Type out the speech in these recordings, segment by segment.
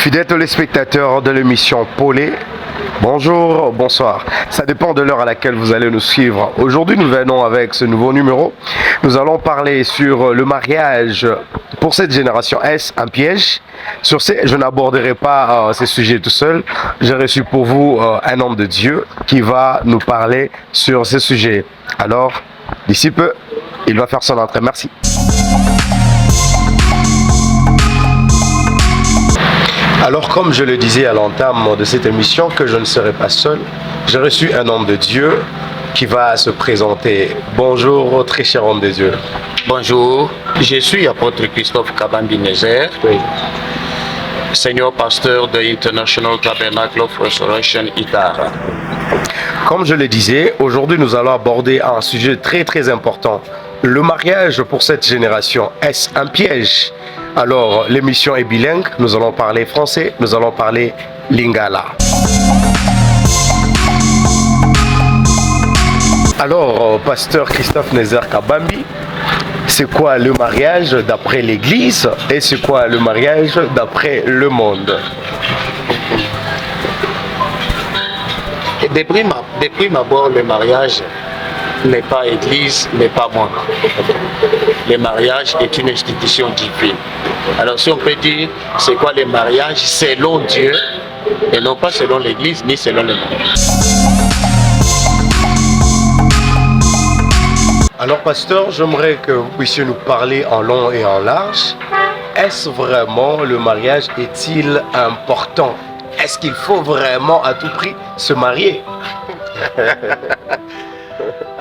Fidèles téléspectateurs de l'émission Polé, bonjour, bonsoir. Ça dépend de l'heure à laquelle vous allez nous suivre. Aujourd'hui, nous venons avec ce nouveau numéro. Nous allons parler sur le mariage pour cette génération. Est-ce un piège? Sur ce, je n'aborderai pas ces sujets tout seul. J'ai reçu pour vous un homme de Dieu qui va nous parler sur ces sujets. Alors, d'ici peu, il va faire son entrée. Merci. Alors, comme je le disais à l'entame de cette émission, que je ne serai pas seul, j'ai reçu un homme de Dieu qui va se présenter. Bonjour, très cher homme de Dieu. Bonjour, je suis apôtre Christophe Kabambi Nézer, senior pasteur de International Tabernacle of Restoration Itara. Comme je le disais, aujourd'hui nous allons aborder un sujet très important. Le mariage pour cette génération, est-ce un piège? Alors, l'émission est bilingue, nous allons parler français, nous allons parler lingala. Alors, pasteur Christophe Nézer Kabambi, c'est quoi le mariage d'après l'Église et c'est quoi le mariage d'après le monde? Depuis d'abord, le mariage n'est pas Église, n'est pas monde. Le mariage est une institution divine. Alors si on peut dire, c'est quoi le mariage selon Dieu et non pas selon l'Église ni selon le monde. Alors pasteur, j'aimerais que vous puissiez nous parler en long et en large. Est-ce vraiment le mariage est-il important? Est-ce qu'il faut vraiment à tout prix se marier?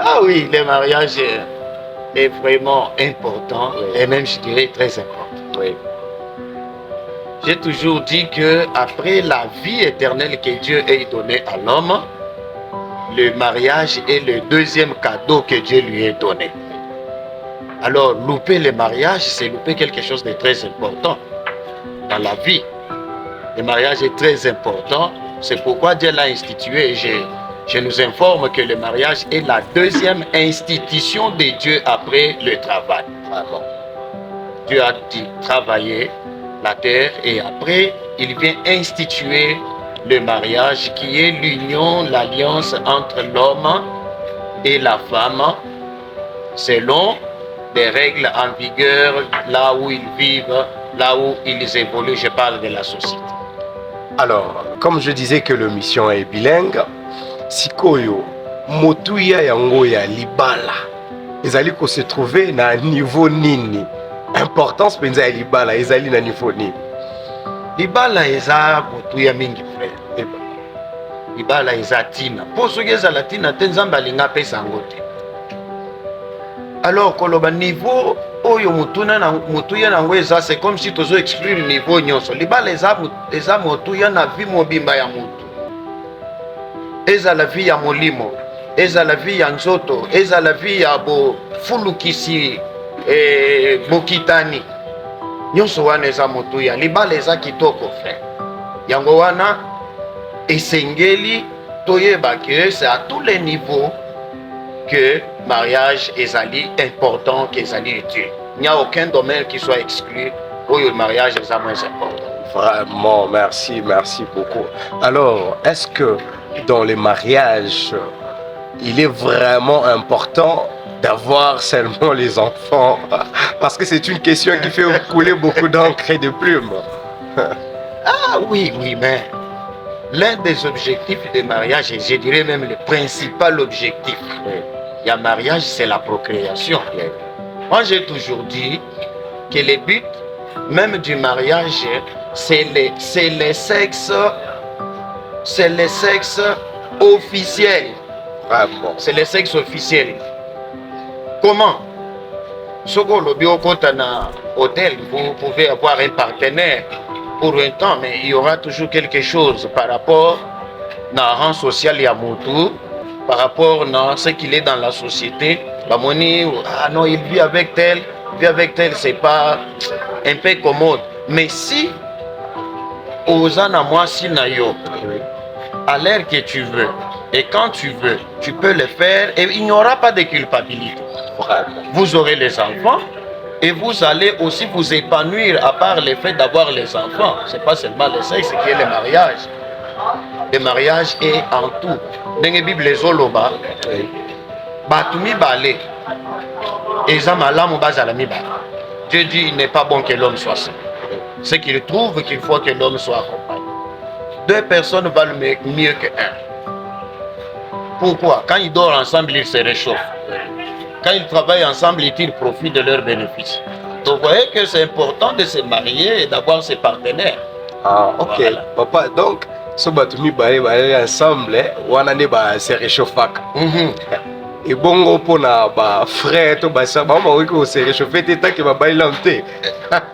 Ah oui, le mariage est vraiment important et même je dirais très important. Oui. J'ai toujours dit que après la vie éternelle que Dieu ait donnée à l'homme, le mariage est le deuxième cadeau que Dieu lui ait donné. Alors, louper le mariage, c'est louper quelque chose de très important dans la vie. Le mariage est très important, c'est pourquoi Dieu l'a institué. Je nous informe que le mariage est la deuxième institution de Dieu après le travail. Alors, Dieu a dit travailler la terre et après, il vient instituer le mariage qui est l'union, l'alliance entre l'homme et la femme selon les règles en vigueur là où ils vivent, là où ils évoluent. Je parle de la société. Alors, comme je disais que l'émission est bilingue, sikoyo motuya yango ya libala ezali ko se trouver na niveau nini? Importance penza ya libala ezali na niveau nini? Libala eza motuya mingi frère. Libala eza tina. Po soki ezala tina te Nzambe alinga apesa yango te. Alors koloba niveau oyo motuya nango eza, c'est comme si tozo exclure niveau nyonso. Libala eza motuya na vie mobimba ya mutu. Eza la vie ya molimo, eza la vie ya nzoto, eza la vie ya bofulukisi bokitani. Nyonso wana eza motuya. Libala eza kitoko frère. Yango wana esengeli toyeba que c'est à tous les niveaux que mariage ezali important, que ezali utile. Il n'y a aucun domaine qui soit exclu où le mariage est moins important. Vraiment, merci beaucoup. Alors, est-ce que dans les mariages, il est vraiment important d'avoir seulement les enfants? Parce que c'est une question qui fait couler beaucoup d'encre et de plumes. Ah oui, mais l'un des objectifs du mariage, et je dirais même le principal objectif du mariage, c'est la procréation. Moi, j'ai toujours dit que le but même du mariage, c'est le sexe officiel. Vraiment. C'est le sexe officiel. Comment? Soko lobi okota na hôtel, vous pouvez avoir un partenaire pour un temps, mais il y aura toujours quelque chose par rapport à rang social ya mutu, par rapport à ce qu'il est dans la société. Bamoni, ah non, il vit avec tel, c'est pas un peu commode. Mais si Ozana moi si na yo, à l'heure que tu veux et quand tu veux, tu peux le faire et il n'y aura pas de culpabilité. Vous aurez les enfants Et vous allez aussi vous épanouir à part le fait d'avoir les enfants. Ce n'est pas seulement le sexe qui est le mariage. Le mariage est en tout. Dans la Bible, les Oloba, Batumi Balé, Dieu dit il n'est pas bon que l'homme soit seul. C'est qu'il trouve qu'il faut que l'homme soit accompagné. Deux personnes valent mieux qu'un. Pourquoi? Quand ils dorment ensemble, ils se réchauffent. Quand ils travaillent ensemble, ils tirent profit de leurs bénéfices. Donc vous voyez que c'est important de se marier et d'avoir ses partenaires. Ah, ok. Voilà. Papa, donc, ce batumi baé ensemble, on a se réchauffer. Et bon, pour na ba frère, to ba ça, maman oui que se réchauffer, t'es tant que ba bail l'enté.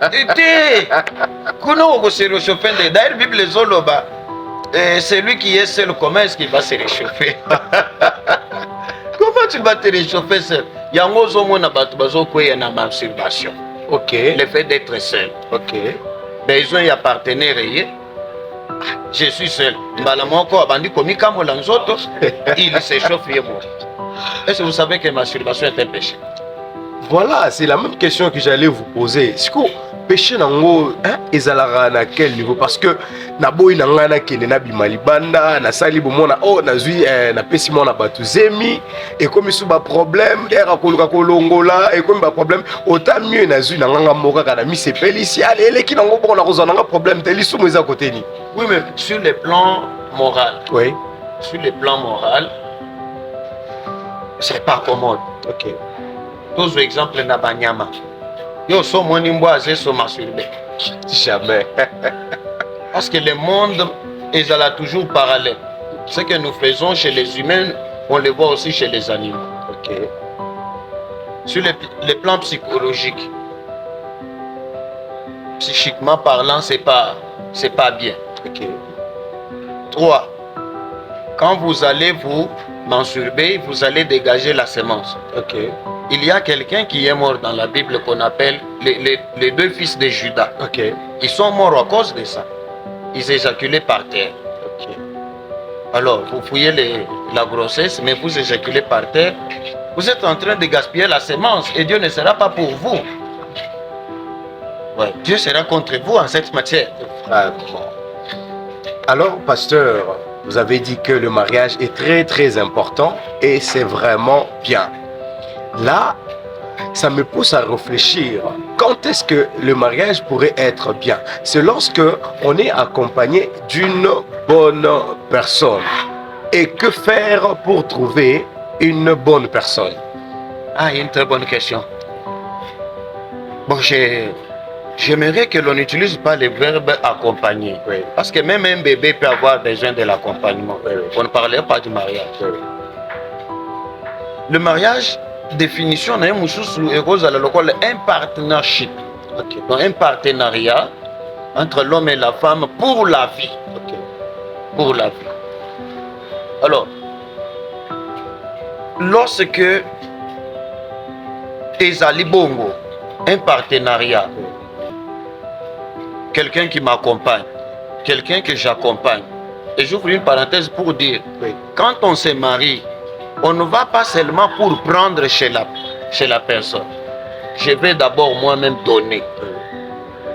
Et comment on se réchauffer? D'ailleurs, Bible les Oloba, c'est lui qui est seul. Comment est-ce qu'il va se réchauffer? Comment tu vas te réchauffer seul? Il y a un autre monde qui a une masturbation. Ok. Le fait d'être seul. Ok. Besoin y a partenaire. Je suis seul. Il s'échauffe. Est-ce que vous savez que la masturbation est un péché? Voilà, c'est la même question que j'allais vous poser. Est-ce que péché nango ezalaka na quel niveau? Parce que na boy na ngana kende na bimalibanda na sali bomona oh na zui na pesi mona batu zemi et comme sous ba problème era koluka kolongola et comme ba problème autant mieux na zui na nganga moka kana mi sepeli si allez les qui nango bon na kozana nga problème te lisu moza côté ni. Oui, mais sur le plan moral. Oui. Sur le plan moral, c'est pas commode. OK. Tous exemples na banyama. Yo so moni mboaze so masturbé. Jamais. Parce que le monde est là toujours parallèle. Ce que nous faisons chez les humains, on le voit aussi chez les animaux. OK. Sur le plan psychologique, psychiquement parlant, c'est pas bien. OK. 3. Quand vous allez vous masturber, vous allez dégager la sémence. OK. Il y a quelqu'un qui est mort dans la Bible qu'on appelle les deux fils de Judas. OK. Ils sont morts à cause de ça. Ils éjaculaient par terre. OK. Alors, vous fouillez la grossesse, mais vous éjaculez par terre. Vous êtes en train de gaspiller la sémence et Dieu ne sera pas pour vous. Ouais, Dieu sera contre vous en cette matière. Ah, bon. Alors, pasteur, vous avez dit que le mariage est très très important et c'est vraiment bien. Là, ça me pousse à réfléchir. Quand est-ce que le mariage pourrait être bien? C'est lorsque on est accompagné d'une bonne personne. Et que faire pour trouver une bonne personne? Ah, une très bonne question. Bon, j'aimerais que l'on n'utilise pas le verbe accompagner. Oui. Parce que même un bébé peut avoir besoin de l'accompagnement. Oui. On ne parlait pas du mariage. Oui. Le mariage, définition, un partnership. Okay. Donc, un partenariat entre l'homme et la femme pour la vie. Okay. Pour la vie. Alors, lorsque Ezali Bongo, un partenariat, quelqu'un qui m'accompagne, quelqu'un que j'accompagne, et j'ouvre une parenthèse pour dire, Oui. quand on se marie, on ne va pas seulement pour prendre chez la personne. Je vais d'abord moi-même donner,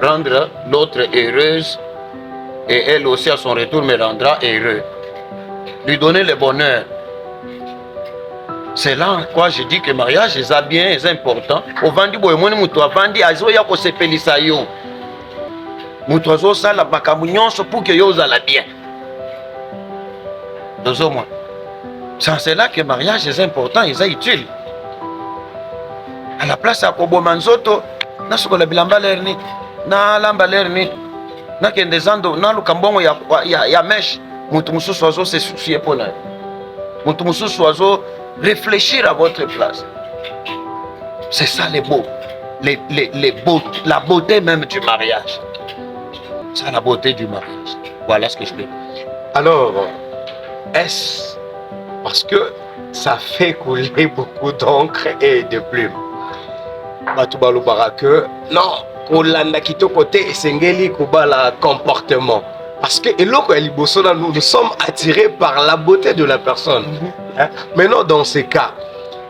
rendre l'autre heureuse, et elle aussi à son retour me rendra heureux. Lui donner le bonheur. C'est là en quoi je dis que le mariage est bien, est important. Au vendu, azo ya ko sepelisa yo. Mutu azo sala makambo nyonso pour que yo ozala bien. Dozo moi. C'est là que le mariage est important, est utile. À la place à koboma nzoto, na sokola bilamba lerni, na lamba lerni, na kendezando, na lukambongo ya mesh, mutu mususu azo se soucier pour na. Mutu mususu azo réfléchir à votre place. C'est ça les beaux. La beauté même du mariage. C'est la beauté du mariage. Voilà ce que je veux. Alors, est-ce parce que ça fait couler beaucoup d'encre et de plumes? Batubalo barake, non, kolanda kitoko te esengeli kobala comportement. Parce que nous sommes attirés par la beauté de la personne. Hein? Maintenant, dans ces cas,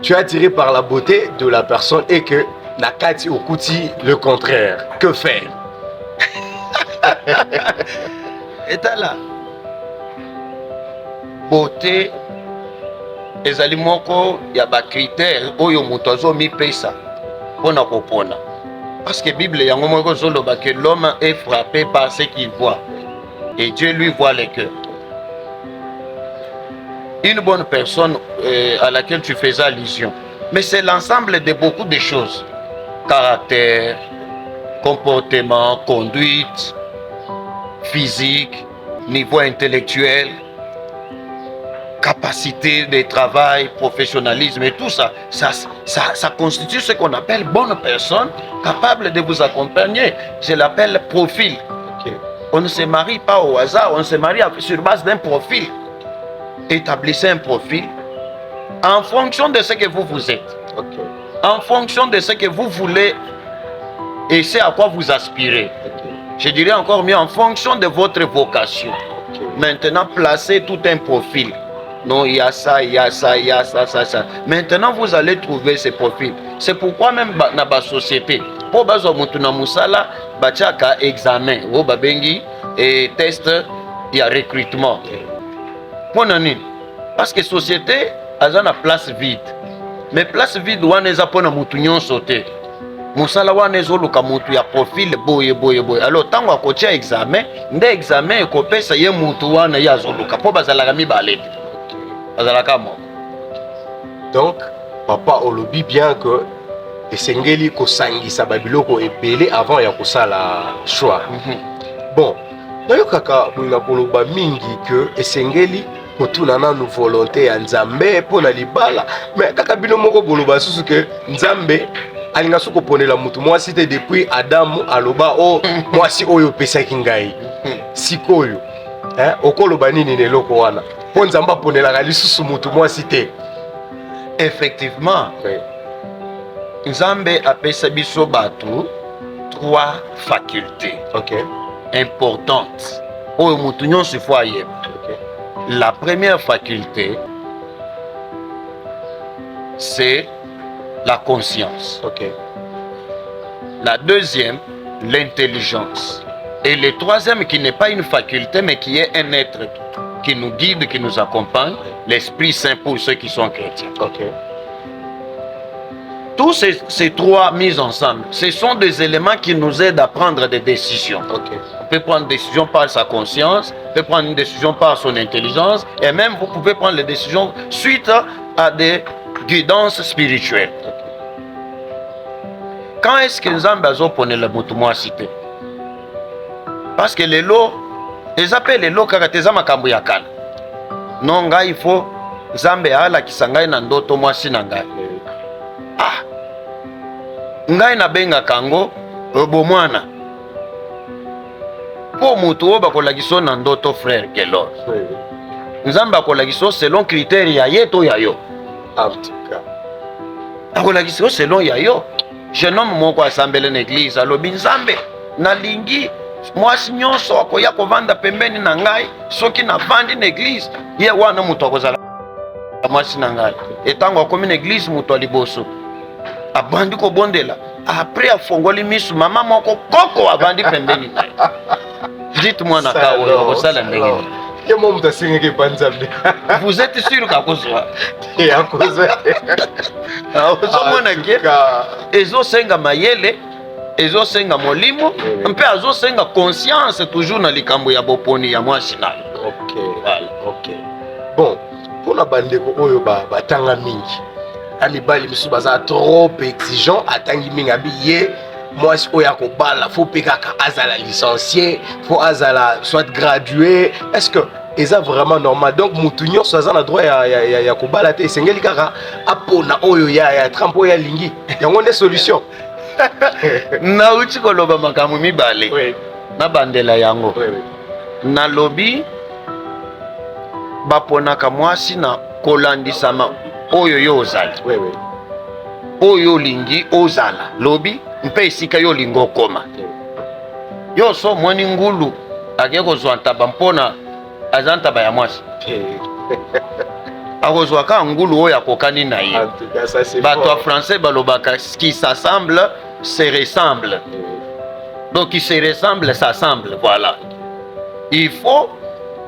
tu es attiré par la beauté de la personne et que nakati okuti le contraire. Que faire? Et là, beauté, ezali moko ya ba critère oyo moto azomi pesa pona kopona. Parce que Bible yango moko zoloba que l'homme est frappé par ce qu'il voit et Dieu lui voit les cœurs. Une bonne personne à laquelle tu faisais allusion, mais c'est l'ensemble de beaucoup de choses. Caractère, comportement, conduite, physique, niveau intellectuel, capacité de travail, professionnalisme et tout ça, ça constitue ce qu'on appelle bonne personne capable de vous accompagner. Je l'appelle profil. Okay. On ne se marie pas au hasard, on se marie sur base d'un profil. Établissez un profil en fonction de ce que vous êtes, Okay. en fonction de ce que vous voulez et c'est à quoi vous aspirez. Okay. Je dirais encore mieux en fonction de votre vocation. Okay. Maintenant, placez tout un profil. Non, il y a ça, il y a ça, il y a ça, ça, ça. Maintenant, vous allez trouver ces profils. C'est pourquoi même dans la société, pour bazo mutuna musala, bachaka examen, ou babengi et test, il y a recrutement. Pour nani? Parce que société, elle a une place vide. Mais place vide, on est pour mutunyon sauter. Musala wana ezoluka mutu ya profil boye boye boye. Alors tango akotia examen, nde examen ekopesa ye mutu wana ya zoluka. Po bazalaka mibale. Bazalaka moko. Donc, papa olobi bien que esengeli kosangisa babiloko ebele avant ya kosala choix. Bon, nayokaka bolinga koloba mingi que esengeli kotuna nanu volonté ya Nzambe pona libala. Mais kaka bino moko boloba susu que Nzambe alinga soko ponela mutu mwasi te depuis Adamu aloba o mwasi oyo pesaki ngai. Sikoyo. Okoloba nini neloko wana? Po Nzamba ponelaka lisusu mutu mwasi te. Effectivement, Oui. Nzambe apesa biso batu 3 facultés Okay. importantes. Oyo mutu nyonso faut ayeba. Okay. La première faculté, c'est la conscience. Okay. La deuxième, l'intelligence. Et le troisième, qui n'est pas une faculté, mais qui est un être qui nous guide, qui nous accompagne, l'Esprit Saint pour ceux qui sont chrétiens. Okay. Tous ces 3 mis ensemble, ce sont des éléments qui nous aident à prendre des décisions. Okay. On peut prendre des décisions par sa conscience, on peut prendre une décision par son intelligence, et même vous pouvez prendre les décisions suite à des guidances spirituelles. Quand est-ce que Nzambe azopone le mutu mwasi? Parce que les lots, ils appellent les lots karateza makambo ya kala. Non, nga il faut Nzambe ala kisangai na ndoto mwasi na ngai. Ah, ngai na benga kango bomwana. Po mutu oba kolagiso na ndoto frère Kelor. Nzambe akolagiso selon critères ya yeto ya yo. En tout cas. Akolagiso selon ya yo. Jeune homme moko asambele na église alobi Nzambe nalingi mwasi nyonso akoya kovanda pembeni na ngai soki na vandi na église ye wana mutu akozala mwasi na ngai. Etango akomi na église mutu aliboso abandi kobondela après afongoli misu mama moko koko abandi pembeni na ye. Dites-moi na ka oyo okosala ndenge. Ye mo mutu asengeki pa Nzambe. Vous êtes sûr kakozwa? Yakozwa. Ozomona ke ezosenga mayele, ezosenga molimo, mpe azosenga conscience toujours na likambo ya boponi ya mwasi na yo. Okay. Voilà. Okay. Bon, pona bandeko oyo batanga mingi. Amibali misu baza trop exigeant, atangi mingi abi ye mwasi oyo akobala faut pe kaka azala licencié, faut azala soit gradué. Est-ce que eza vraiment normal? Donc mutu nyonso aza na droit ya kobala te, esengeli kaka apona oyo ya trampo ya lingi. Yango nde solution. Nauti koloba makambo mibale. Oui. Na bandela yango. Oui, oui. Na lobi baponaka mwasi na kolandisama oyo yo ozali. Oui, oui. Oyo lingi ozala. Lobi mpe esika yo lingo koma. Yo so mwani ngulu ake kozwa ntaba mpona azantaba ya mwasi. akozwaka ngulu oyo akokani na ye. En tout cas, ça c'est Bato fort. en français balobaka ce qui s'assemble se ressemble. Donc qui se ressemble s'assemble, voilà. Il faut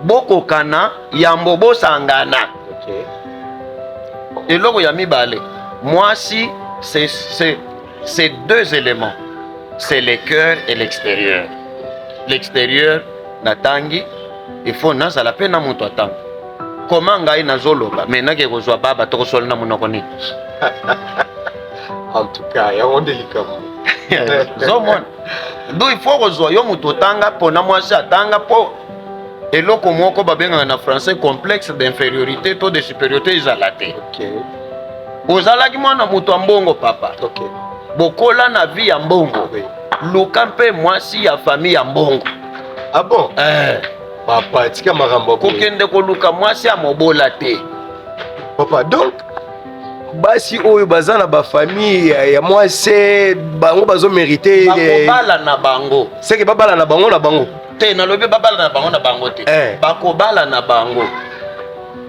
bokokana yambo bosangana. Ok. Eloko ya mibale. Mwasi c'est deux éléments. C'est le cœur et l'extérieur. L'extérieur natangi il faut nazala pe na moto atanga. Comment ngai nazoloba mais nake kozwa baba tokosola na monoko nini. En tout cas, il y a un délicat. Zomon. Donc il faut kozwa yo moto tanga pona mwasi atanga po eloko moko babenga na français complexe d'infériorité taux de supériorité ezalate. Ok. Ozalaki mwana moto ya mbongo papa. Ok. Bokola na vie ya mbongo. Oui. Luka mpe mwasi ya famille ya mbongo. Ah bon? Papa, tika marambo. Kokende koluka mwasi ya mobola te. Papa, donc basi oyo baza na ba famille ya mwasi bango bazo mériter Bakobala na bango. c'est que babala na bango na bango. Te nalobi babala na bango na bango te. Bakobala na bango.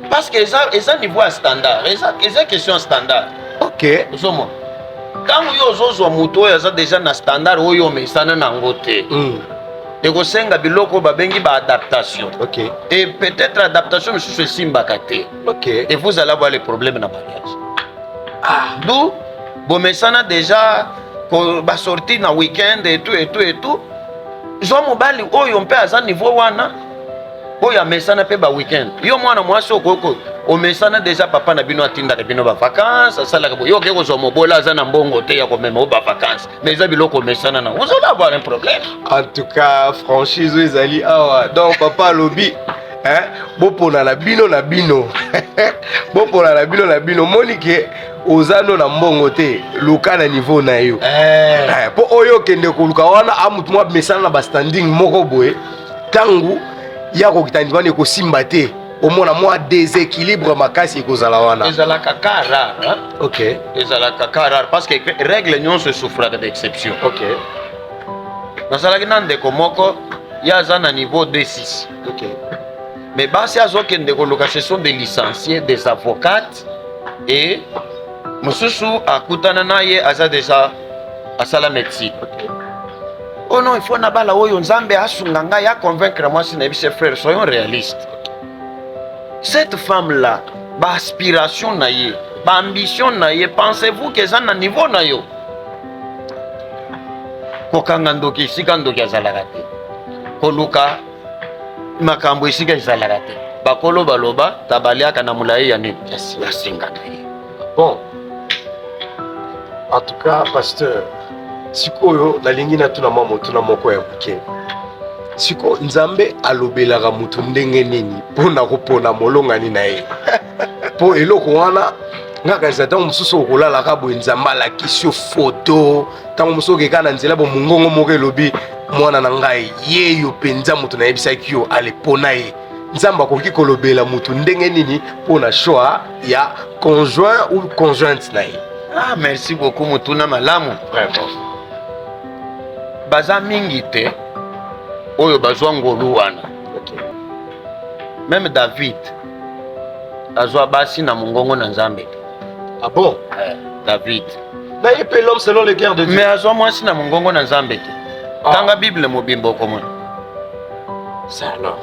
Parce que eza niveau ya standard. Eza question standard. Ok. Osomo. Tango yo ozozwa moto oyo aza déjà na standard oyo omesana nango te. Ekosenga biloko babengi ba adaptation. Ok. Et peut-être adaptation misusu esimbaka te. Ok. Et vous allez avoir les problèmes na mariage. D'où bomesana déjà ba sortir na week-end et tout. Zo mobali oyo mpe aza niveau wana oyo amesana pe ba week-end. Yo mwana mwasi okoko omesana déjà papa na bino atinda bino ba vacances asalaka bo yo keko zo mobola aza na mbongo te ya komema o ba vacances. Mais eza biloko omesana na. Vous allez avoir un problème. En tout cas, franchise ezali awa. Donc papa lobi bopona na bino na bino. Bopona na bino na bino monike ozano na mbongo te luka na niveau na yo. Po oyo kende koluka wana amutu mwa mesana na ba standing moko boye tangu ya kokitani wana ekosimba te omona mwa déséquilibre makasi ekozala wana. Ezalaka ka rare. Ok. Ezalaka ka rare parce que règle nyonso souffraka d'exception. Ok. Nasalaki na ndeko moko ya aza na niveau D6. Ok. Mais basi azokende koluka ce sont des licenciés, des avocates et mosusu akutana na ye aza déjà asala médecine. Oh non, il faut na bala oyo nzambe asunga ngai ya convaincre moi si na bise frère, soyons réalistes. Cette femme là, ba aspiration na ye, ba ambition na ye, pensez-vous que ça na niveau na yo? Kokanga ndoki esika ndoki azalaka te. Koluka makambo esika ezalaka te. Bakolo baloba tabaliaka na mulayi ya nini? Ya singa na ye. Bon. En tout cas, pasteur, sikoyo nalingi na tuna mama tuna moko ya buke. Siko nzambe alobelaka mutu ndenge nini pona kopona molongani na ye. Po eloko wana ngaka ntango mosusu okolalaka boye nzambe alakisi yo foto ntango mosusu okeka na nzela bo mongongo moko elobi mwana na ngai ye yo mpenza moto nayebisaki yo alepona ye. Nzambe akoki kolobela mutu ndenge nini mpona choix ya conjoint ou conjointe na ye. Ah, merci beaucoup mutuna malamu. Vraiment. Baza mingi te oyo bazwa ngolu wana. Okay. Même David azwa basi na mongongo na nzambe. Ah bon? David. Na ye pe l'homme selon les guerres de Dieu. Mais azwa mwasi na mongongo na nzambe te. Tanga Bible mobimbo komona.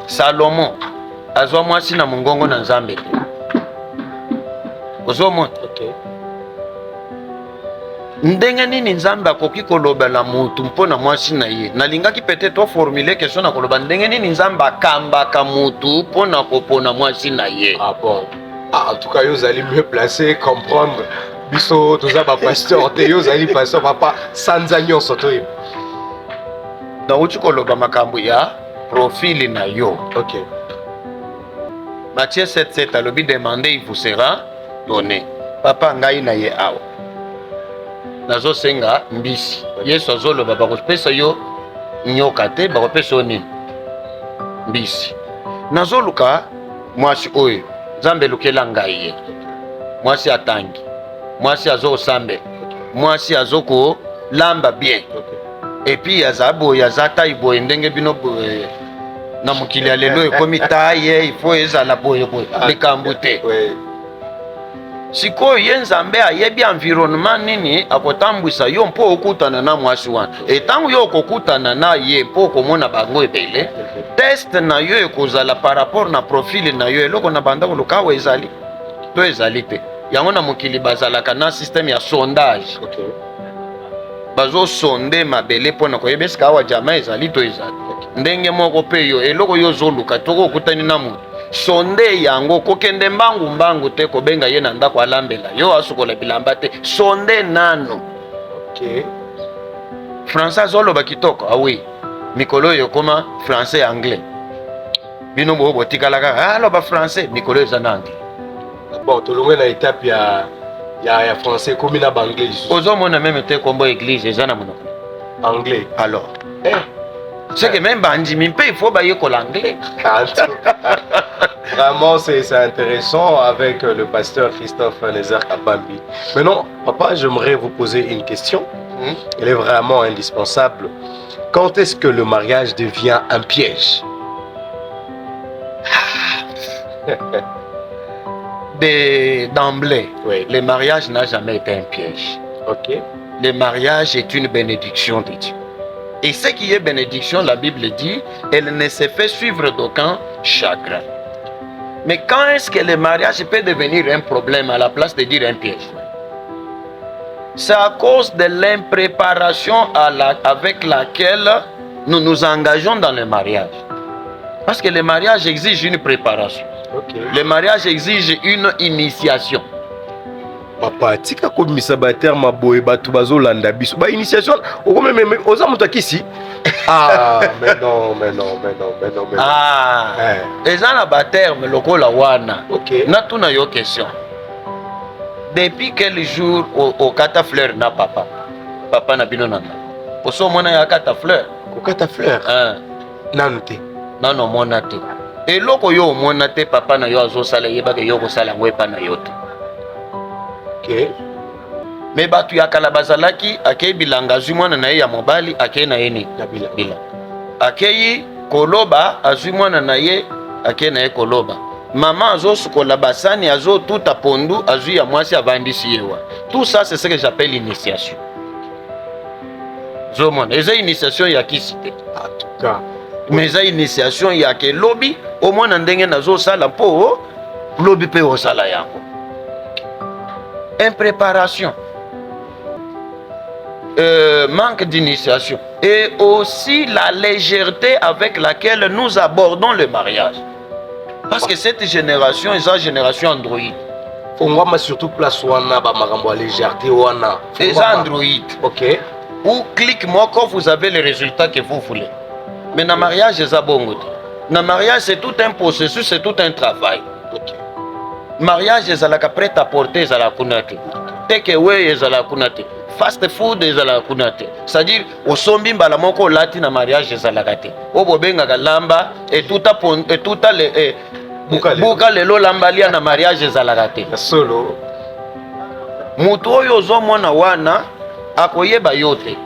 Salomon azwa mwasi na mongongo na nzambe te. Ozomona. Okay. Ndenge nini nzambe akoki kolobela mutu mpona mwasi na ye? Nalingaki peut-être formuler question na koloba ndenge nini nzambe akambaka mutu mpona kopona mwasi na ye. Ah bon? Ah, en tout cas, vous allez mieux placer, comprendre. Biso, tout ça, pasteur, vous allez pasteur, papa, sans agnon, surtout. Donc, tu koloba makambo ya profil na yo. Ok. Matthieu 7:7 alobi demander il vous sera donné. Papa ngai na ye awa. Nazo senga mbisi. Yesu azoloba bakopesa yo nyoka te bakopesa yo nini? Mbisi. Nazoluka mwasi oyo Nzambe lukela ngai ye. Mwasi atangi. Mwasi azosambe. Mwasi azoko lamba bien. Et puis azabo yazata ibo ndenge bino na mukili ya lelo ekomi taye il faut ezala boye boye likambo te. sikoyo ye nzambe ayebi environnement nini akotambwisa yo mpo okutana na mwasi wana etango yo okokutana na ye mpo okomona bango ebele test na yo ekozala par rapport na profil na yo eloko na bandako lokawa ezali to ezali te yango na mokili bazalaka na système ya sondage bazosonde mabele mpo na koyeba esika awa jama ezali to ezali ndenge moko mpe yo eloko yo ozoluka toko okutani na moto sonde yango kokende mbangu te kobenga ye na ndako alambela yo asukola bilamba te sonde nano français azoloba kitoko awi mikolo oyo ekoma français anglais bino boyo botikalaka aloba français mikolo eza na anglais bon tolonge na étape ya français komi na banglais ozomona meme te kombo église eza na monoko anglais alors c'est que même bandimi mpe il faut bayekola anglais. Vraiment c'est intéressant avec le pasteur Christophe Nézar Kabambi. Maintenant papa, j'aimerais vous poser une question. Elle est vraiment indispensable. Quand est-ce que le mariage devient un piège? D'emblée, oui. Le mariage n'a jamais été un piège. Le mariage est une bénédiction de Dieu. Et ce qui est bénédiction, la Bible dit, elle ne se fait suivre d'aucun chagrin. Mais quand est-ce que le mariage peut devenir un problème à la place de dire un piège? C'est à cause de l'impréparation avec laquelle nous nous engageons dans le mariage. Parce que le mariage exige une préparation. Le mariage exige une initiation. Papa, tika ko misabater maboye batu bazolanda biso. Ba initiation, okomeme oza mutakisi. Ah, mais non. Ah. Eza na ba terme lokola wana. Na tuna yo question. Depuis quel jour au kata fleur na papa? Papa na bino nana. Poso mona ya kata fleur. Ko kata fleur. Nanote. Nano mona te. Et loko yo mona te papa na yo azosala yeba ke yo ko sala ngwepa na yo te. Mais batu ya kala bazalaki akei bilanga azwi mwana na ye ya mobali akei na ye ni bila akei koloba azwi mwana na ye akei na ye koloba mama azosukola basani azotuta pondu azwi ya mwasi avandisi yewa. Tout ça c'est ce que j'appelle l'initiation. Zomona eza initiation ya kisite en tout cas, mais eza initiation ya ke lobi au mwana ndenge nazosala mpo lobi pe osala yango. Impréparation, manque d'initiation et aussi la légèreté avec laquelle nous abordons le mariage. Parce que cette génération est la génération Android. Fongwama surtout place wana ba makambo légèreté wana. C'est Android. Ou clique moi quand vous avez les résultats que vous voulez. Mais dans le mariage, c'est bongo. Dans le mariage, c'est tout un processus, c'est tout un travail. Mariage ezalaka prêt à porter ezala kunate. Take away ezala kunate. Fast food ezala kunate. C'est-à-dire osombi mbala moko lati na mariage ezala kate. Obobenga kalamba et tout le buka lelo lambalia na mariage ezala kate. Solo. Mutu oyo ozomona wana akoyeba yote.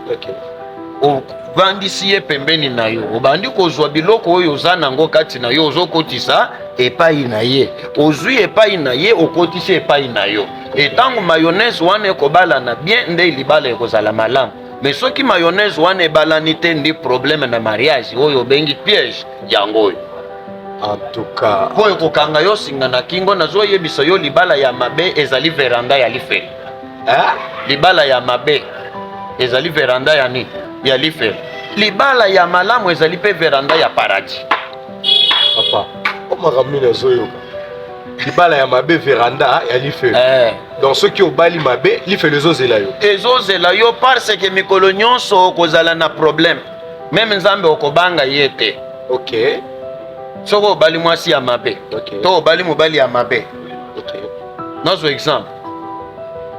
Vandisi ye pembeni na yo. Obandi kozwa biloko oyo oza nango kati na yo ozokotisa epai na ye. Ozwi epai na ye okotisi epai na yo. Etango mayonnaise wana ekobala na bien nde libala ekozala malamu. Mais soki mayonnaise wana ebalani te ndi problème na mariage oyo bengi piège yango oyo. En tout cas, po ekokanga yo singa na kingo nazoyebisa yo libala ya mabe ezali veranda ya lifeli. Libala ya mabe ezali veranda ya nini? Ya lifeli. Libala ya malamu ezali pe veranda ya paradis. Papa, comment ramina zoyo? Libala ya mabe veranda ya lifeli. Dans ceux qui ont bali mabe, lifeli zozela yo. Ezozela yo parce que mikolo nyonso kozala na problème. Même nzambe okobanga yete. OK. Soko bali mwasi ya mabe. To bali mobali ya mabe. Nozo exemple.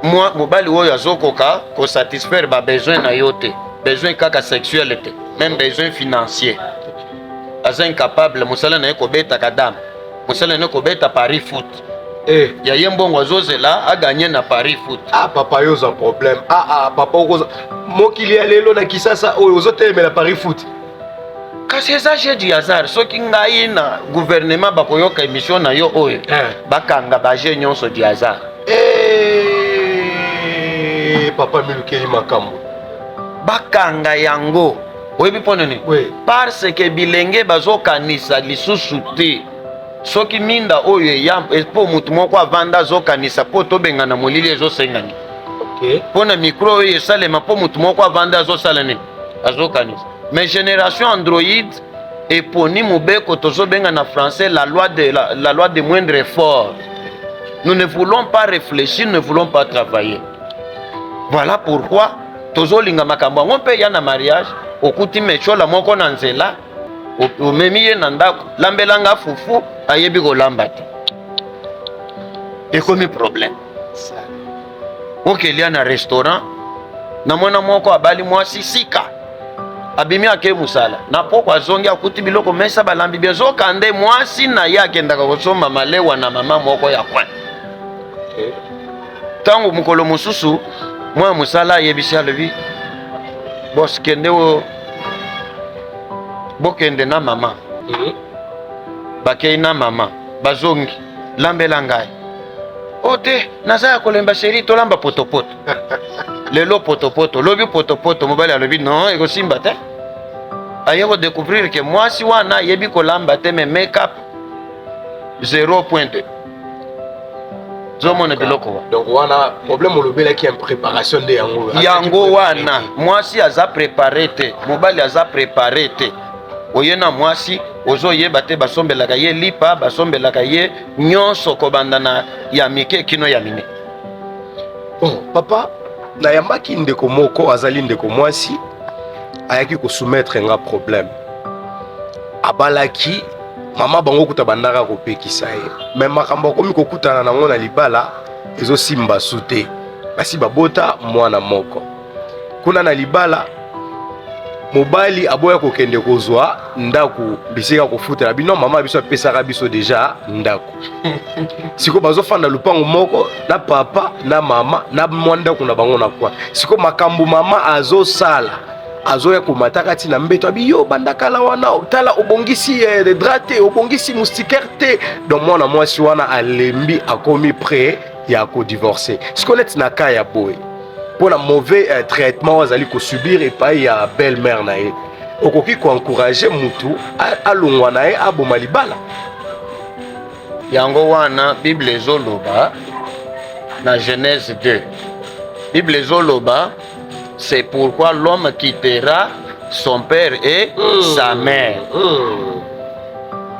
Moi mobali oyo azokoka ko satisfaire ba besoin na yote. Besoin kaka sexuel te, même besoin financier. Aza incapable musala na ekobeta kadam. Musala na ekobeta Paris foot. Ya yembongo azozela a gagner na Paris foot. Ah papa yo za problème. Papa oza mokili ya lelo na kisasa oyo ozotelemela Paris foot. Kasi eza jeu du hasard. Soki ngai na gouvernement bakoyoka émission na yo oyo. Bakanga ba jeu nyonso du hasard. papa milukeli makambo. Bakanga yango. Oyebi pona nini? Oui. Parce que bilenge bazokanisa lisusu te. Soki minda oyo ya po mutu moko avanda azokanisa po tobengana molili ezosengani. OK. Pona micro oyo esalema po mutu moko avanda azosala nini? Azokanisa. Mais génération Android eponi mobeko tozobenga na français la loi de moindre effort. Nous ne voulons pas réfléchir, nous ne voulons pas travailler. Voilà pourquoi tozolinga makambo ngo pe ya na mariage okuti mechola moko na nzela omemi ye na ndako lambelanga fufu ayebi kolamba te ekomi problème. Okelia na restaurant na mwana moko abali mwasi sika abimi ake musala na poko azongi akuti biloko mesa balambi bezo kande mwasi na ye akendaka kosomba malewa na mama moko ya kwan. Tango mukolo mususu mwa musala ayebisi alobi bos kende o bokende na mama. Bakei na mama bazongi lambela ngai ote naza ya kolemba sheri tolamba potopoto. Lelo potopoto lobi potopoto mobali alobi non ekosimba te. Aye ko découvrir que mwasi wana yebi kolamba te mais make-up 0.2. Zomona biloko wa. Donc wana problème olobela ki en préparation de yango. Yango wana mwasi aza préparé te, mobali aza préparé te. Oyena mwasi ozo yeba te basombelaka ye lipa, basombelaka ye nyonso kobandana ya mike kino ya mine. Bon, papa na yambaki ndeko moko azali ndeko mwasi ayaki ko soumettre nga problème. Abalaki mama bango kuta bandaka kopekisa ye. Mais makambo komi kokutana nango na libala ezo simba sute. Basi babota mwana moko. Kuna na libala mobali aboya kokende kozwa ndaku bisika kofutela bino mama biso apesaka biso deja ndaku. Siko bazofanda lupango moko na papa na mama na mwanda kuna bango na kwa. Siko makambo mama azosala azoya komataka tina mbeto abi yo bandakala wana tala obongisi de drate obongisi moustiquaire te. Donc mwana mwasi wana alembi akomi prêt ya ko divorcer. Siko net na ka ya boy. Pour un mauvais traitement azali ko subir et pas ya belle-mère na ye. Okoki ko encourager mutu alongwa na ye aboma libala. Yango wana Bible ezoloba na Genèse 2. Bible ezoloba c'est pourquoi l'homme quittera son père et sa mère.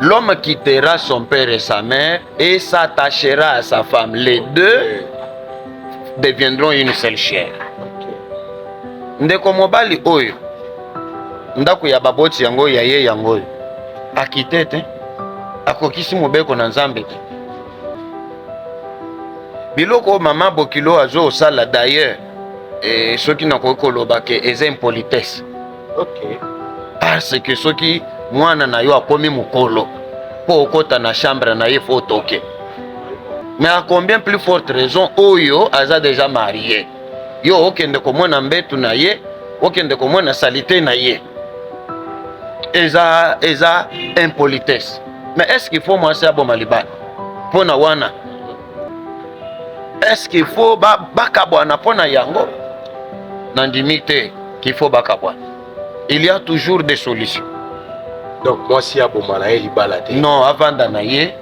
L'homme quittera son père et sa mère et s'attachera à sa femme. Les deux deviendront une seule chair. Ndeko mobali oyo ndako ya baboti yango ya ye yango akite te akokisi mobeko na nzambe te. Biloko mama bokilo azo sala d'ailleurs et soki nakoki koloba ke eza impolitesse. OK. Parce que soki mwana na yo akomi mokolo po okota na chambre na ye fo toke. Mais à combien plus forte raison oyo aza déjà marié. Yo okende komona mbetu na ye, okende komona salité na ye. Eza impolitesse. Mais est-ce qu'il faut moi ça bon malibana? Pona wana. Est-ce qu'il faut bakabwana pona yango? Nandimite qu'il faut bakabwana. Il y a toujours des solutions. Donc moi si aboma na ye libala te. Non, avant na ye.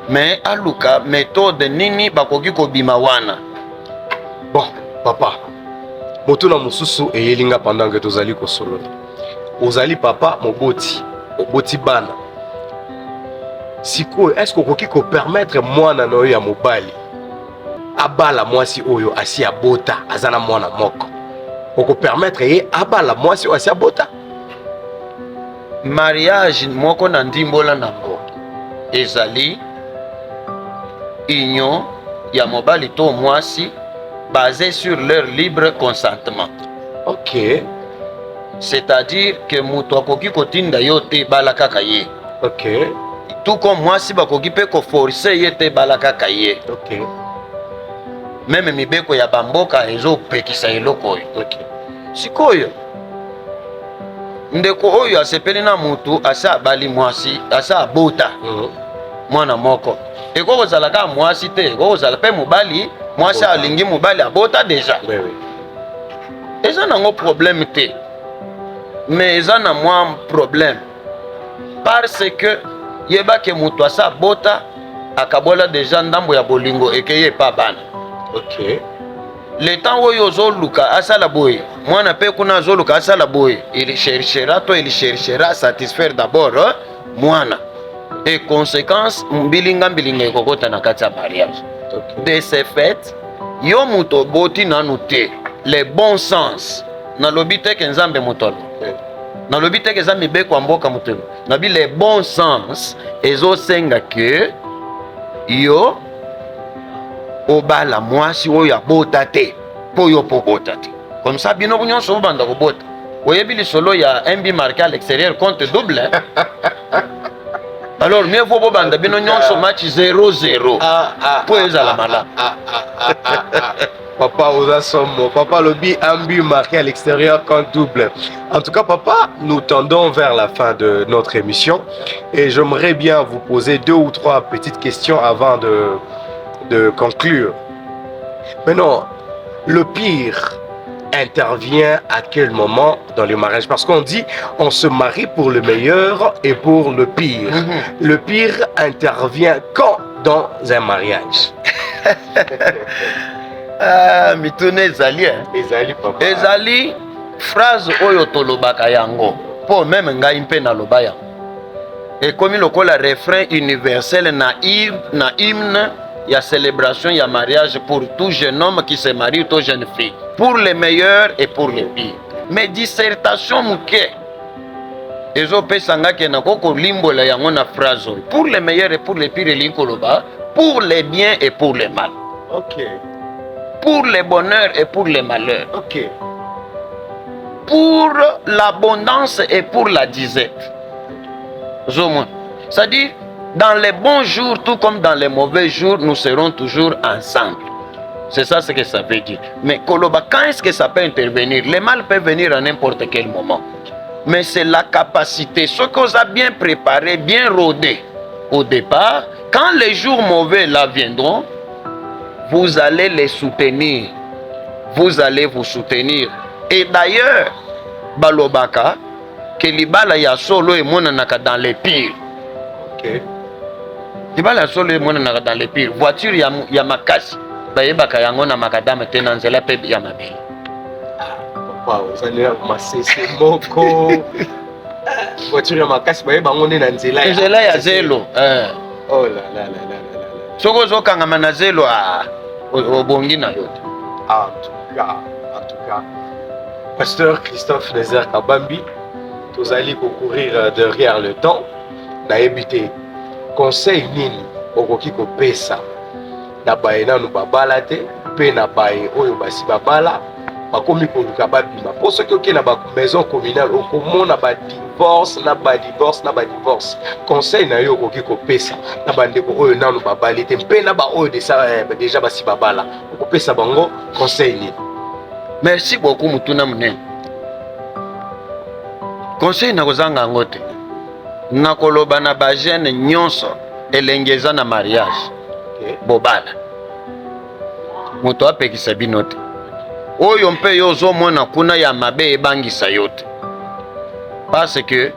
Mais aluka méthode nini bakoki kobima wana. Bon, papa. Motuna mususu eyelinga pendant que tozali ko solo. Ozali papa moboti bana. Siko est-ce que koki ko permettre mwana na ya mobali abala mwasi oyo asi abota azana mwana moko. Oko permettre ye abala mwasi oyo asi abota. Mariage moko na ndimbola nango ezali union ya mobali to mwasi basée sur leur libre consentement. OK. C'est-à-dire que mutu akoki kotinda yo te bala kaka ye. OK. Tout comme mwasi bakoki pe ko forcer ye te bala kaka ye. OK. Même mibeko ya bamboka ezo pekisa eloko oyo. OK. Sikoyo ndeko oyo asepeli na mutu asa bali mwasi asa abota mwana moko eko kozala ka mwasi te eko kozala pe mobali mwasi alingi mobali abota deja. Oui oui. eza nango problème te, mais eza na mwa problème parce que yebake moto asa bota akabola deja ndambo ya bolingo ekeye pa bana. Ok. Le temps oyo ozoluka asala boye mwana pe kuna azoluka asala boye, il cherchera satisfaire d'abord mwana, et conséquence mbilinga ekokota na kati ya mariage. Ok. De ce fait yo moto boti nanu te le bon sens nalobi teke nzambe motolo, nalobi teke eza mibeko ya mboka motolo, nabi le bon sens ezosenga ke yo obala mwasi oyo abota te mpo yo mpo bota te. Comme ça bino nyonso bobanda kobota oyebi lisolo ya un but marqué à l'extérieur compte double alors mieux vaut bobanda bino nyonso match 0-0 mpo ezala malamu. Papa osa somo, papa lobby un but marqué à l'extérieur quand double. En tout cas papa, nous tendons vers la fin de notre émission et j'aimerais bien vous poser 2 ou 3 petites questions avant de conclure. Maintenant, le pire intervient à quel moment dans le mariage? Parce qu'on dit on se marie pour le meilleur et pour le pire. Le pire intervient quand dans un mariage? mitune ezali Ezali papa. ezali phrase oyo tolobaka yango mpo meme ngai mpe naloba yango ekomi lokola refrain universel na hymne ya célébration ya mariage pour tout jeune homme qui se marie ou toute jeune fille, pour les meilleurs et pour les pires. Mais dissertation moke ezopesa ngaki nako kolimbola yango na phrase oyo pour les meilleurs et pour les pires elingi koloba pour les biens et pour les mal, Ok. pour le bonheur et pour le malheur, Ok. pour l'abondance et pour la disette. C'est-à-dire, dans les bons jours, tout comme dans les mauvais jours, nous serons toujours ensemble. C'est ça ce que ça veut dire. Mais Koloba, quand est-ce que ça peut intervenir? Le mal peut venir à n'importe quel moment. Mais c'est la capacité, ce qu'on a bien préparé, bien rodé au départ. Quand les jours mauvais là viendront, vous allez les soutenir. Vous allez vous soutenir. Et d'ailleurs, balobaka, que libala ya solo et monanaka dans les pires. Ok. Libala ya solo et monanaka dans les pires. Voiture ya makasi. Bayebaka yango na makadame te na nzela pe ya mabele. Papa, ozali masese moko. Voiture ya makasi bayeba ngo ne na nzela. Nzela ya zelo. Oh là là là là là là. Soko ozokangama na zelo obongi na yo te. En tout cas, Pasteur Christophe Nézer Kabambi, tozali courir derrière le temps, nayebi te conseil nini okoki kopesa na baye nanu babala te mpe na baye oyo basi babala bakomi koluka babima mpo soki okei na bamaison communale okomona badivorce na badivorce. Conseil na yo okoki kopesa na bandeko oyo nanu babali te mpe na baoyo deja basi babala okopesa bango conseil nini? Merci beaucoup mutuna munene. Conseil na kozanga yango te. Nakoloba na ba jeune nyonso elengeza na mariage. Okay. Bobala. Moto apekisa bino te. Oyo mpe yo ozomona kuna ya mabe ebangisa yo te. Parce que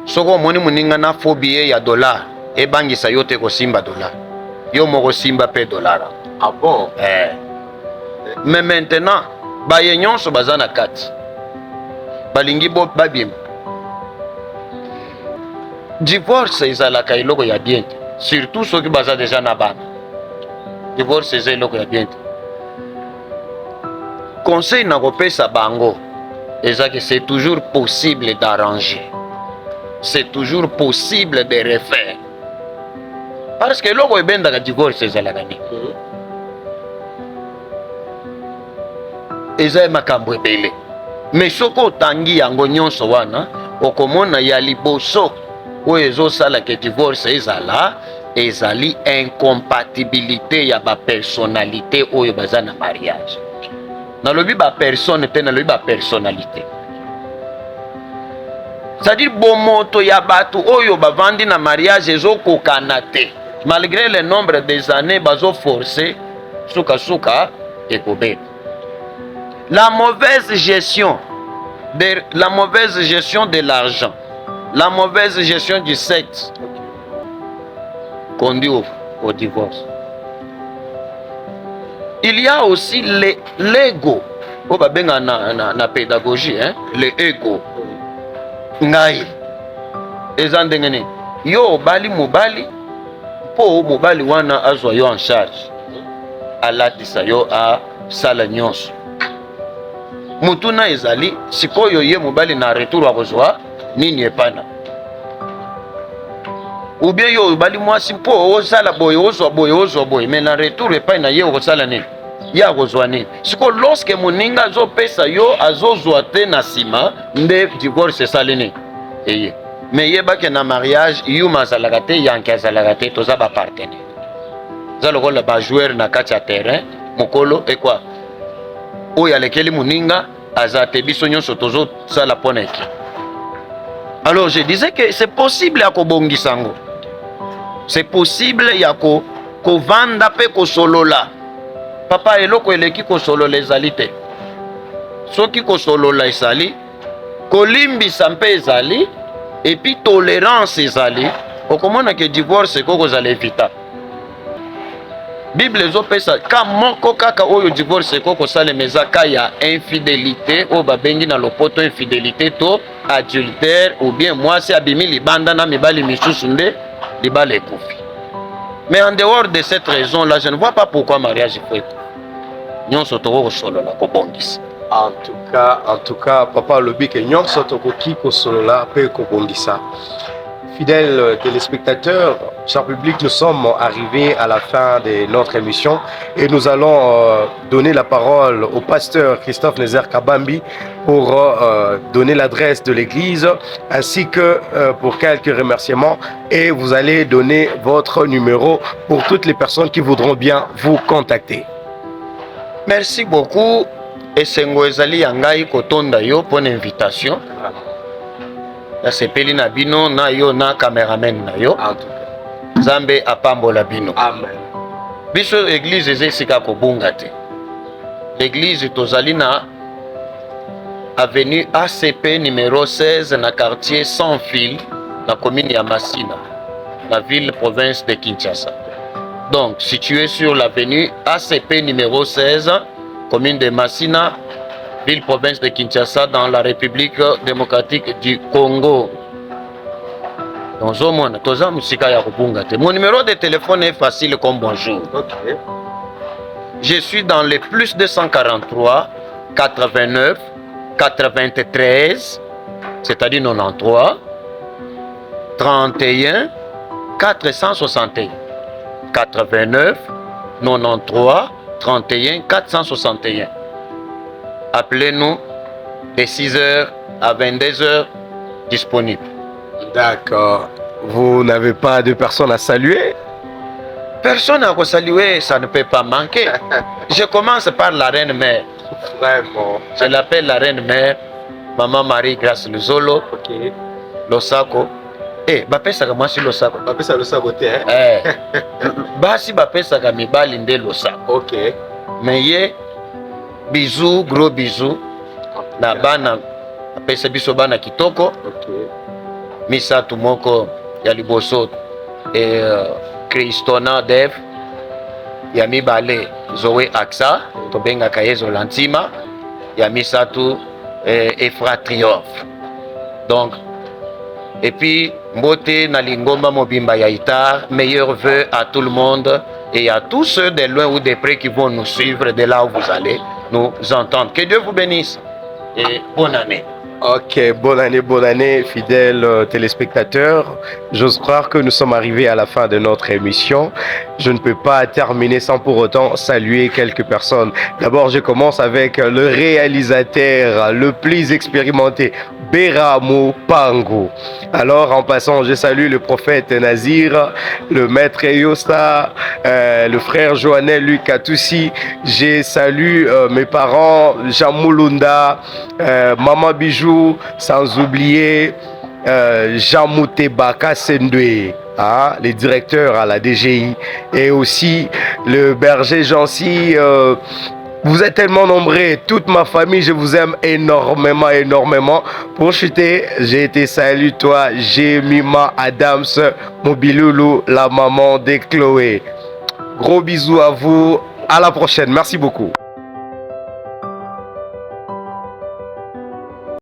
soko omoni moninga na phobie ya dollar ebangisa yo te kosimba dollar. Yo moko simba pe dollar. Ah bon? Mais maintenant, baye nyonso baza na kati. Balingi bo babim. Divorce ezalaka eloko ya bien te. Surtout ceux qui baza déjà na bana. Divorce eza eloko ya bien te. Conseil na kopesa bango eza que c'est toujours possible d'arranger. C'est toujours possible de refaire. Parce que eloko ebendaka divorce ezalaka nini? Eza makambo ebele. Mais soko otangi yango nyonso wana okomona ya liboso oyo ezosala ke divorce ezali incompatibilité ya bapersonnalité oyo baza na mariage. Nalobi bapersone te nalobi bapersonnalité. C'est-à-dire bomoto ya bato oyo bavandi na mariage ezokokana te. Malgré le nombre des années bazo forcer suka ekobeba. La mauvaise gestion de l'argent, la mauvaise gestion du sexe conduit au divorce. Il y a aussi l'ego. On va bien na pédagogie, hein? L'ego. Ngai. Ezandengene. Yo bali mobali. Po mobali wana azwa yo en charge. Alatisa yo a sala nyonso. Mutuna ezali sikoyo ye mobali na retour akozwa nini epana. Ou bien yo bali mwasi po ozala boye ozwa boye mais na retour epana ye okosala nini? Ya kozwa nini? Siko lorsque moninga azopesa yo azozwa te na sima nde divorce esali nini? Eye. Mais yebake na mariage yuma azalaka te yanke azalaka te toza ba partenaire. Za lokola ba joueur na kati ya terrain mokolo ekwa oyo alekeli moninga aza te biso nyonso tozosala mpona eki. Alors je disais que c'est possible ya kobongisa yango. C'est possible ya kovanda mpe kosolola. Papa eloko eleki kosolola ezali te. Soki kosolola ezali kolimbisa mpe ezali et puis tolérance ezali okomona ke divorce ekokozala evita. Bible ezopesa ka moko kaka oyo divorce ekokosalema eza ka ya infidélité oyo babengi na lopoto infidélité to adultère ou bien mwasi abimi libanda na mibali misusu nde libala ekufi. Mais en dehors de cette raison là, je ne vois pas pourquoi mariage faut ekufi. Nyonso tokokosolola kobongisa. En tout cas, papa lobi ke nyonso tokoki kosolola pe kobongisa. Fidèles téléspectateurs, cher public, nous sommes arrivés à la fin de notre émission et nous allons donner la parole au pasteur Christophe Nézer Kabambi pour donner l'adresse de l'église ainsi que pour quelques remerciements, et vous allez donner votre numéro pour toutes les personnes qui voudront bien vous contacter. Merci beaucoup. Esengo ezali yangai kotonda yo pour invitation. La sepeli na bino na yo na cameraman na yo. En tout cas. Zambe apambola bino. Amen. Biso église ezesika kobunga te. L'église tozali na avenue ACP numéro 16 na quartier Sans Fil na commune ya Masina, la ville province de Kinshasa. Donc situé sur l'avenue ACP numéro 16, commune de Masina, ville province de Kinshasa, dans la République démocratique du Congo. Donc, mon numéro de téléphone est facile comme bonjour. Okay. Je suis dans le plus 243 89 93, c'est-à-dire 93 31 461. 89 93 31 461. Appelez-nous de 6h à 22h disponible. D'accord. Vous n'avez pas de personnes à saluer? Personne à saluer, ça ne peut pas manquer. Je commence par la reine mère. Vraiment. Je l'appelle la reine mère, Maman Marie Grâce Luzolo, Ok. Losako. Eh, bapesaka mwasi Losako. Bapesa Losako te, hein? Basi bapesaka mibali nde Losako. Ok. Mais ye bisous, gros bisous. Na bana apesa biso bana kitoko. Ok. Misatu moko ya liboso Christona Dev ya mibale Zoé Aksa tobengaka ye Zolantima ya misatu Efra Triomphe. Donc et puis mbote na lingomba mobimba ya Itar, meilleurs vœux à tout le monde et à tous ceux de loin ou de près qui vont nous suivre de là où vous allez nous entendre. Que Dieu vous bénisse et bonne année. Ok, bonne année, fidèles téléspectateurs. J'ose croire que nous sommes arrivés à la fin de notre émission. Je ne peux pas terminer sans pour autant saluer quelques personnes. D'abord, je commence avec le réalisateur le plus expérimenté, Beramo Pango. Alors, en passant, je salue le prophète Nazir, le maître Yosta, le frère Joannel Lucatoussi. Je salue mes parents, Jamulunda, Maman Bijou, sans oublier Jamoutebaka Sendwe, les directeurs à la DGI, et aussi le berger Jancy, Vous êtes tellement nombreux, toute ma famille, je vous aime énormément, énormément. Pour chuter, j'ai été salut toi, Jemima Adams, Mobiloulou, la maman de Chloé. Gros bisous à vous, à la prochaine, merci beaucoup.